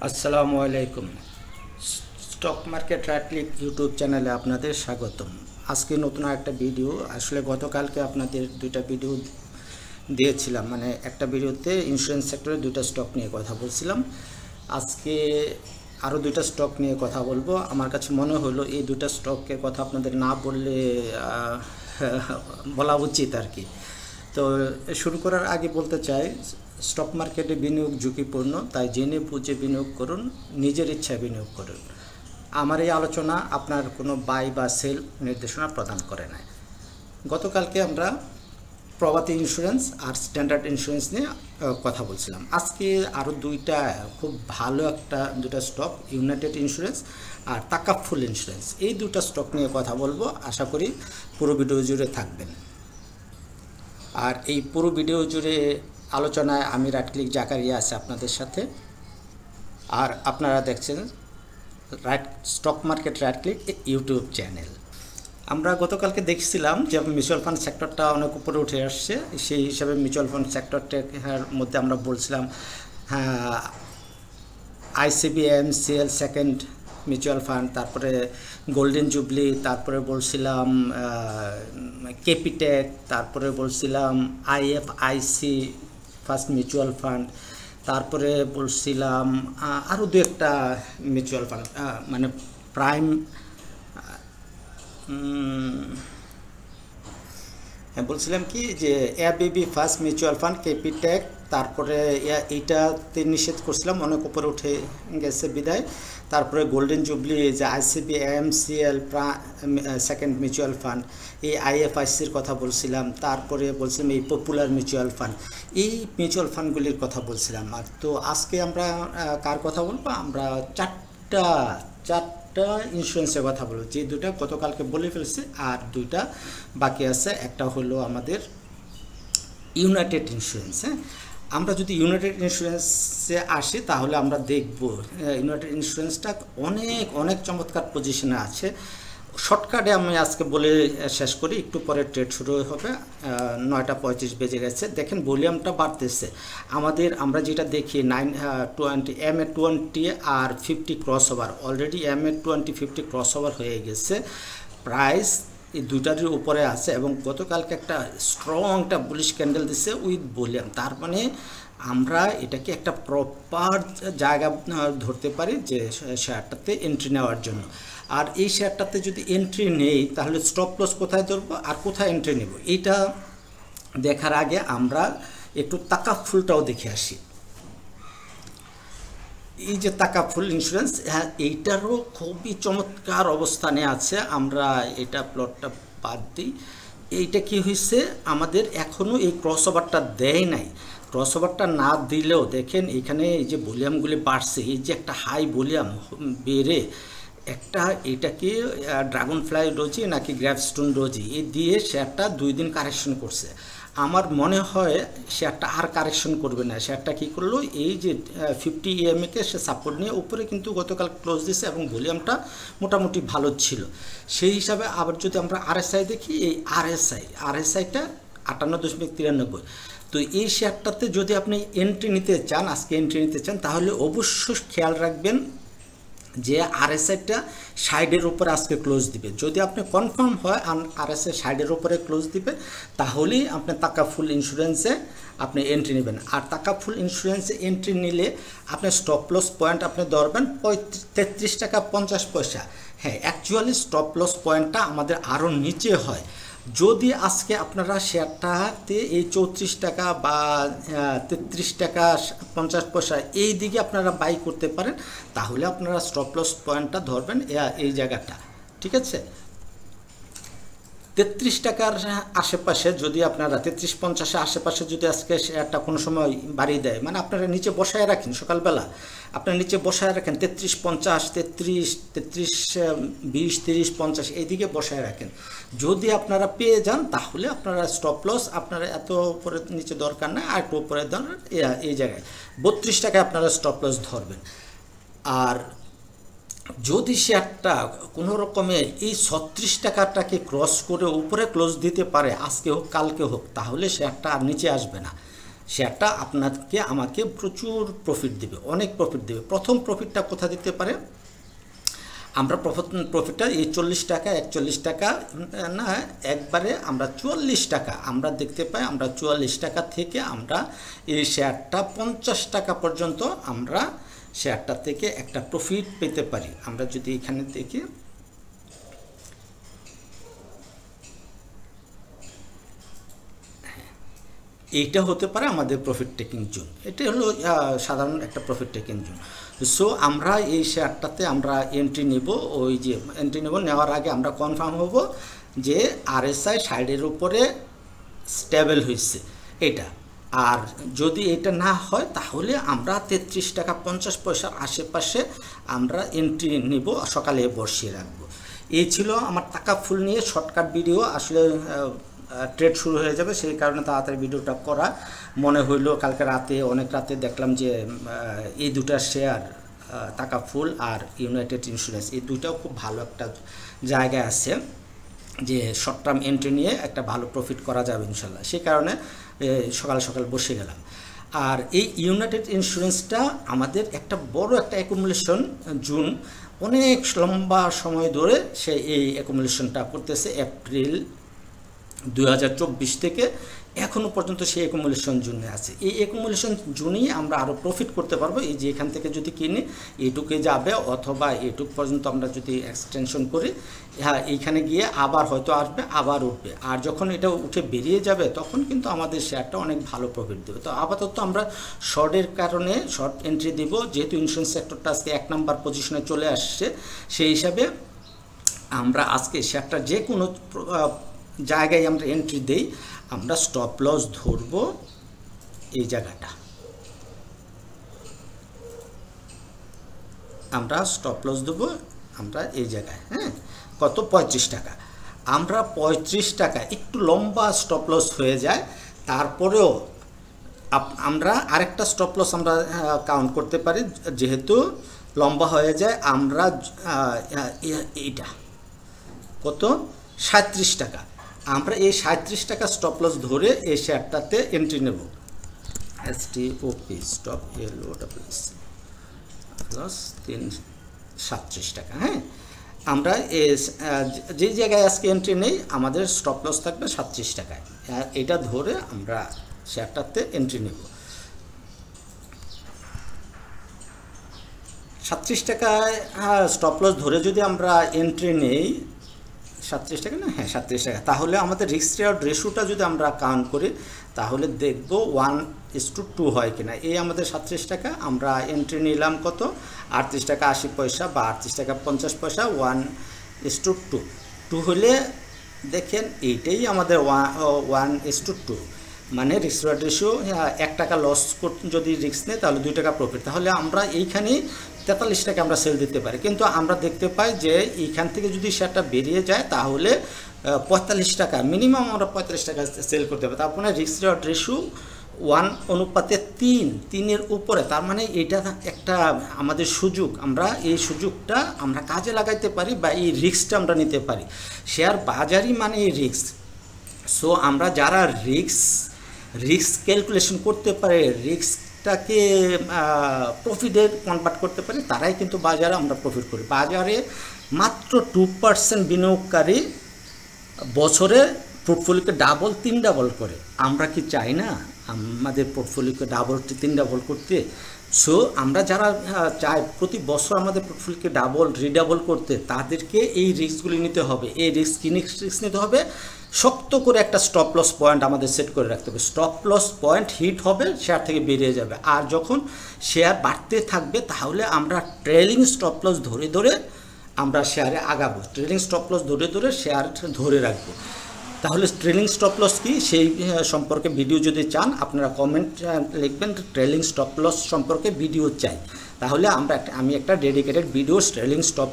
আসসালামু আলাইকুম। Stock market রাইটক্লিক YouTube চ্যানেলে আপনাদের স্বাগতম। আজকে নতুন একটা ভিডিও। আসলে গতকালকে আপনাদের দুইটা ভিডিও দিয়েছিলাম, মানে একটা ভিডিওতে ইন্স্যুরেন্স সেক্টরে দুইটা স্টক নিয়ে কথা বলছিলাম। আজকে আরও দুইটা স্টক নিয়ে কথা বলবো। আমার কাছে মনে হলো এই দুইটা স্টকের কথা আপনাদের না বললে বলা উচিত আর কি। তো শুরু করার আগে বলতে চাই, স্টক মার্কেটে বিনিয়োগ ঝুঁকিপূর্ণ, তাই জেনে বুঝে বিনিয়োগ করুন, নিজের ইচ্ছায় বিনিয়োগ করুন। আমার এই আলোচনা আপনার কোনো বাই বা সেল নির্দেশনা প্রদান করে না। গতকালকে আমরা প্রভাতী ইন্স্যুরেন্স আর স্ট্যান্ডার্ড ইন্স্যুরেন্স নিয়ে কথা বলছিলাম। আজকে আরও দুইটা খুব ভালো দুটা স্টক, ইউনাইটেড ইন্স্যুরেন্স আর তাকাফুল ইন্স্যুরেন্স, এই দুটা স্টক নিয়ে কথা বলবো। আশা করি পুরো ভিডিও জুড়ে থাকবেন। আর এই পুরো ভিডিও জুড়ে আলোচনায় আমি রাইটক্লিক জাকারিয়া আছে আপনাদের সাথে। আর আপনারা দেখছেন স্টক মার্কেট রাইটক্লিক ইউটিউব চ্যানেল। আমরা গতকালকে দেখছিলাম যে মিউচুয়াল ফান্ড সেক্টরটা অনেক উপরে উঠে আসছে। সেই হিসাবে মিউচুয়াল ফান্ড সেক্টরটার মধ্যে আমরা বলছিলাম ICBM-CL সেকেন্ড মিউচুয়াল ফান্ড, তারপরে গোল্ডেন জুবলি, তারপরে বলছিলাম ক্যাপিটেক, তারপরে বলছিলাম IFIC ফার্স্ট মিউচুয়াল ফান্ড, তারপরে বলছিলাম আরও দু একটা মিউচুয়াল ফান্ড, মানে প্রাইম, হ্যাঁ বলছিলাম কি যে ABB first mutual fund, Capitec, তারপরে এইটাতে নিষেধ করছিলাম, অনেক উপরে উঠে গেছে বিদায়। তারপরে গোল্ডেন জুবলি, যে ICBM-CL সেকেন্ড মিউচুয়াল ফান্ড, এই IFICর কথা বলছিলাম। তারপরে বলছিলাম এই পপুলার মিউচুয়াল ফান্ড, এই মিউচুয়াল ফান্ডগুলির কথা বলছিলাম। আর তো আজকে আমরা কার কথা বলবো? আমরা চারটা ইন্স্যুরেন্সের কথা বলবো, যে দুটা গতকালকে বলে ফেলছি আর দুইটা বাকি আছে। একটা হলো আমাদের ইউনাইটেড ইন্স্যুরেন্স। হ্যাঁ, আমরা যদি ইউনাইটেড ইন্স্যুরেন্সে আসি তাহলে আমরা দেখব ইউনাইটেড ইন্স্যুরেন্সটা অনেক অনেক চমৎকার পজিশনে আছে। শর্টকাটে আমি আজকে বলে শেষ করি, একটু পরে ট্রেড শুরু হবে। 9:35 বেজে গেছে। দেখেন ভলিউমটা বাড়তেছে আমরা যেটা দেখি 920 MA20 আর 50 cross over, already MA20 50 cross over হয়ে গেছে। প্রাইস এই দুইটার উপরে আছে এবং গতকালকে একটা স্ট্রং একটা বুলিশ ক্যান্ডেল দিচ্ছে উইথ ভলিউম। তার মানে আমরা এটাকে একটা প্রপার জায়গা ধরতে পারি যে শেয়ারটাতে এন্ট্রি নেওয়ার জন্য। আর এই শেয়ারটাতে যদি এন্ট্রি নেই তাহলে স্টপ লস কোথায় ধরবো আর কোথায় এন্ট্রি নেব, এইটা দেখার আগে আমরা একটু তাকাফুলটাও দেখে আসি। এই যে তাকাফুল ইন্স্যুরেন্স, হ্যাঁ এইটারও খুবই চমৎকার অবস্থানে আছে। আমরা এটা প্লটটা বাদ দিই। এইটা কি হয়েছে, আমাদের এখনও এই ক্রস ওভারটা দেয় নাই। ক্রস ওভারটা না দিলেও দেখেন এখানে এই যে ভলিউমগুলি বাড়ছে, এই যে একটা হাই ভলিউম বেড়ে একটা, এটাকে ড্রাগন ফ্লাই ডোজি নাকি গ্র্যাভস্টোন ডোজি এই দিয়ে শেয়ারটা 2 দিন কারেকশন করছে। আমার মনে হয় শেয়ারটা আর কারেকশন করবে না। শেয়ারটা কী করলো, এই যে 50 EMA-কে সে সাপোর্ট নিয়ে উপরে কিন্তু গতকাল ক্লোজ দিছে এবং ভলিউমটা মোটামুটি ভালো ছিল। সেই হিসাবে আবার যদি আমরা RSI দেখি, এই RSI-টা 58.93। তো এই শেয়ারটাতে যদি আপনি এন্ট্রি নিতে চান, আজকে এন্ট্রি নিতে চান, তাহলে অবশ্যই খেয়াল রাখবেন যে RSI-টা সাইডের উপরে আজকে ক্লোজ দিবে। যদি আপনি কনফার্ম হয় RSI সাইডের উপরে ক্লোজ দিবে, তাহলেই আপনি তাকাফুল ইন্স্যুরেন্সে আপনি এন্ট্রি নেবেন। আর তাকাফুল ইন্স্যুরেন্সে এন্ট্রি নিলে আপনি স্টপ লস পয়েন্ট আপনি ধরবেন 33 টাকা 50 পয়সা। হ্যাঁ, অ্যাকচুয়ালি স্টপ লস পয়েন্টটা আমাদের আরও নিচে হয়। যদি আজকে আপনারা শেয়ারটাতে এই 34 টাকা বা 33 টাকা 50 পয়সা এই দিকে আপনারা বাই করতে পারেন, তাহলে আপনারা স্টপ লস পয়েন্টটা ধরবেন এই জায়গাটা। ঠিক আছে, 33 টাকার আশেপাশে যদি আপনারা 33-50 আশেপাশে যদি আজকে শেয়ারটা কোনো সময় বাড়িয়ে দেয়, মানে আপনারা নিচে বসায় রাখেন, সকালবেলা আপনারা নিচে বসায় রাখেন 33-50, 33-20, 30-50 এইদিকে বসায় রাখেন। যদি আপনারা পেয়ে যান তাহলে আপনারা স্টপ লস আপনারা এত উপরে নিচে দরকার না, আর একটু উপরে ধরেন এই জায়গায় 32 টাকায় আপনারা স্টপ লস ধরবেন। আর যদি শেয়ারটা কোনো রকমে এই 36 টাকাটাকে ক্রস করে উপরে ক্লোজ দিতে পারে, আজকে হোক কালকে হোক, তাহলে শেয়ারটা আর নিচে আসবে না। শেয়ারটা আপনাকে আমাকে প্রচুর প্রফিট দেবে, অনেক প্রফিট দেবে। প্রথম প্রফিটটা কোথা দিতে পারে, আমরা প্রফিটটা এই 40 টাকা 41 টাকা না, একবারে আমরা 44 টাকা আমরা দেখতে পাই। আমরা 44 টাকা থেকে আমরা এই শেয়ারটা 50 টাকা পর্যন্ত আমরা শেয়ারটা থেকে একটা প্রফিট পেতে পারি। আমরা যদি এখানে দেখি, এইটা হতে পারে আমাদের প্রফিট টেকিং জোন। এটা হলো সাধারণ একটা প্রফিট টেকিং জোন। সো আমরা এই শেয়ারটাতে আমরা এন্ট্রি নেব। ওই যে এন্ট্রি নেব, নেওয়ার আগে আমরা কনফার্ম হব যে RSI সাইডের উপরে স্টেবল হয়েছে এটা। আর যদি এটা না হয় তাহলে আমরা 33 টাকা 50 পয়সার আশেপাশে আমরা এন্ট্রি নেব, সকালে বসিয়ে রাখবো। এই ছিল আমার টাকা ফুল নিয়ে শর্টকাট ভিডিও। আসলে ট্রেড শুরু হয়ে যাবে, সেই কারণে তাড়াতাড়ি ভিডিওটা করা মনে হইলো। কালকে রাতে অনেক রাতে দেখলাম যে এই দুটা শেয়ার টাকা ফুল আর ইউনাইটেড ইন্স্যুরেন্স, এই দুইটাও খুব ভালো একটা জায়গায় আছে যে শর্ট টার্ম এন্ট্রি নিয়ে একটা ভালো প্রফিট করা যাবে ইনশাল্লাহ। সেই কারণে সকাল সকাল বসে গেলাম। আর এই ইউনাইটেড ইন্স্যুরেন্সটা আমাদের একটা বড় একটা অ্যাকুমুলেশন জোন, অনেক লম্বা সময় ধরে সে এই অ্যাকুমুলেশনটা করতেছে। এপ্রিল 2024 থেকে এখনও পর্যন্ত সেই অ্যাকুমুলেশন জোনে আছে। এই অ্যাকুমুলেশন জোনেই আমরা আরও প্রফিট করতে পারবো। এই যে এখান থেকে যদি কিনি এইটুকে যাবে, অথবা এইটুক পর্যন্ত আমরা যদি এক্সটেনশন করি, হ্যাঁ এইখানে গিয়ে আবার হয়তো আসবে, আবার উঠবে। আর যখন এটা উঠে বেরিয়ে যাবে তখন কিন্তু আমাদের শেয়ারটা অনেক ভালো প্রফিট দেবে। তো আপাতত আমরা শর্টের কারণে শর্ট এন্ট্রি দিব, যেহেতু ইন্স্যুরেন্স সেক্টরটা আজকে 1 নম্বর পজিশনে চলে আসছে। সেই হিসাবে আমরা আজকে শেয়ারটা যে কোনো জায়গায় আমরা এন্ট্রি দেই, আমরা স্টপ লস ধরব এই জায়গাটা। আমরা স্টপ লস দেবো আমরা এই জায়গায়, হ্যাঁ, কত 35 টাকা। আমরা 35 টাকা একটু লম্বা স্টপ লস হয়ে যায়, তারপরেও আমরা আরেকটা স্টপ লস আমরা কাউন্ট করতে পারি। যেহেতু লম্বা হয়ে যায়, আমরা এইটা কত 37 টাকা, আমরা এই 37 টাকা স্টপ লস ধরে এই শেয়ারটাতে এন্ট্রি নেব। STOP স্টপ LOS প্লাস 37 টাকা। হ্যাঁ, আমরা যে জায়গায় আজকে এন্ট্রি নেই আমাদের স্টপ লস থাকবে 37 টাকায়। এটা ধরে আমরা শেয়ারটাতে এন্ট্রি নেব। 37 টাকায় স্টপ লস ধরে যদি আমরা এন্ট্রি নেই, 37 টাকা না, হ্যাঁ 37 টাকা, তাহলে আমাদের রিস্ক রেওয়ার্ড রেশিওটা যদি আমরা কাউন্ট করি তাহলে দেখব 1:2 হয় কিনা। এই আমাদের 37 টাকা, আমরা এন্ট্রি নিলাম কত 38 টাকা 80 পয়সা বা 38 টাকা 50 পয়সা, 1:2 হলে দেখেন এইটাই আমাদের 1:2, মানে রিস্ক রেওয়ার্ড রেশিও। 1 টাকা লস যদি রিস্ক নেই তাহলে 2 টাকা প্রফিট, তাহলে আমরা এইখানেই 43 টাকা আমরা সেল দিতে পারি। কিন্তু আমরা দেখতে পাই যে এইখান থেকে যদি শেয়ারটা বেরিয়ে যায় তাহলে 45 টাকা মিনিমাম আমরা 45 টাকা সেল করতে হবে। তারপরে রিস্ক রেওয়ার্ড রেশিও 1:3 উপরে, তার মানে এটা একটা আমাদের সুযোগ। আমরা এই সুযোগটা আমরা কাজে লাগাইতে পারি বা এই রিস্কটা আমরা নিতে পারি। শেয়ার বাজারই মানে এই রিস্ক। সো আমরা যারা রিস্ক ক্যালকুলেশন করতে পারে, রিস্কটাকে প্রফিটে কনভার্ট করতে পারি, তারাই কিন্তু বাজারে আমরা প্রফিট করি। বাজারে মাত্র 2% বিনিয়োগকারী বছরে পোর্টফোলিওকে ডাবল 3 ডাবল করে। আমরা কি চাই না আমাদের পোর্টফোলিওকে ডাবল 3 ডাবল করতে? সো আমরা যারা চাই প্রতি বছর আমাদের পোর্টফোলিওকে ডাবল রিডাবল করতে, তাদেরকে এই রিস্কগুলি নিতে হবে। এই রিস্ক নিতে হবে, শক্ত করে একটা স্টপ লস পয়েন্ট আমাদের সেট করে রাখতে হবে। স্টপ লস পয়েন্ট হিট হবে, শেয়ার থেকে বেরিয়ে যাবে। আর যখন শেয়ার বাড়তে থাকবে তাহলে আমরা ট্রেলিং স্টপ লস ধরে ধরে আমরা শেয়ারে আগাবো। ট্রেলিং স্টপ লস ধরে ধরে শেয়ার ধরে রাখবো। তাহলে ট্রেলিং স্টপ লস কি সেই সম্পর্কে ভিডিও যদি চান আপনারা কমেন্ট লিখবেন, ট্রেলিং স্টপ লস সম্পর্কে ভিডিও চাই। তাহলে আমি একটা dedicated video trailing stop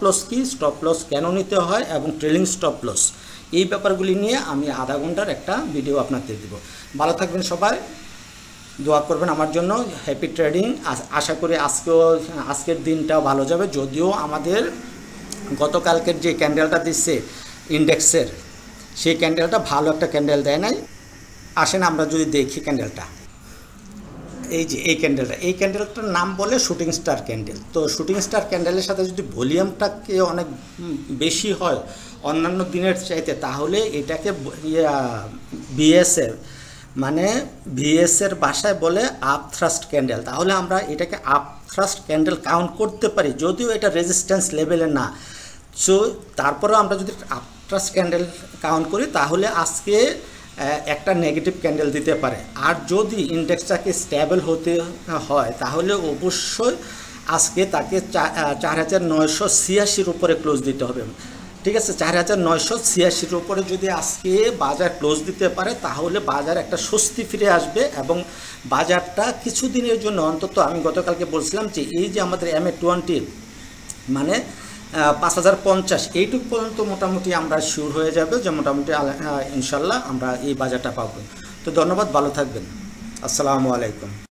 loss কি, স্টপ লস কেন নিতে হয় এবং ট্রেলিং স্টপ লস, এই ব্যাপারগুলি নিয়ে আমি আধা ঘন্টার একটা ভিডিও আপনাদের দেব। ভালো থাকবেন সবাই, দোয়া করবেন আমার জন্য। Happy trading. আশা করি আজকের দিনটা ভালো যাবে। যদিও আমাদের গতকালকের যে ক্যান্ডেলটা দিচ্ছে ইন্ডেক্সের, সেই ক্যান্ডেলটা ভালো একটা ক্যান্ডেল দেয় নাই। আসেন আমরা যদি দেখি ক্যান্ডেলটা, এই যে এই ক্যান্ডেলটার নাম বলে শুটিং স্টার ক্যান্ডেল। তো শুটিং স্টার ক্যান্ডেলের সাথে যদি ভলিউমটাকে অনেক বেশি হয় অন্যান্য দিনের চাইতে, তাহলে এটাকে বিএসএর মানে ভিএসের ভাষায় বলে আপ থ্রাস্ট ক্যান্ডেল। তাহলে আমরা এটাকে আপ থ্রাস্ট ক্যান্ডেল কাউন্ট করতে পারি, যদিও এটা রেজিস্ট্যান্স লেভেলে না। সো তারপরেও আমরা যদি আপ থ্রাস্ট ক্যান্ডেল কাউন্ট করি তাহলে আজকে একটা নেগেটিভ ক্যান্ডেল দিতে পারে। আর যদি ইন্ডেক্সটাকে স্টেবল হতে হয় তাহলে অবশ্যই আজকে তাকে 4986-র উপরে ক্লোজ দিতে হবে। ঠিক আছে, 4986-র উপরে যদি আজকে বাজার ক্লোজ দিতে পারে তাহলে বাজার একটা স্বস্তি ফিরে আসবে এবং বাজারটা কিছুদিনের জন্য অন্তত, আমি গতকালকে বলছিলাম যে এই যে আমাদের MA20 মানে 5050 এইটুকু পর্যন্ত মোটামুটি আমরা শিওর হয়ে যাবে যে মোটামুটি ইনশাল্লাহ আমরা এই বাজারটা পাবো। তো ধন্যবাদ, ভালো থাকবেন, আসসালামু আলাইকুম।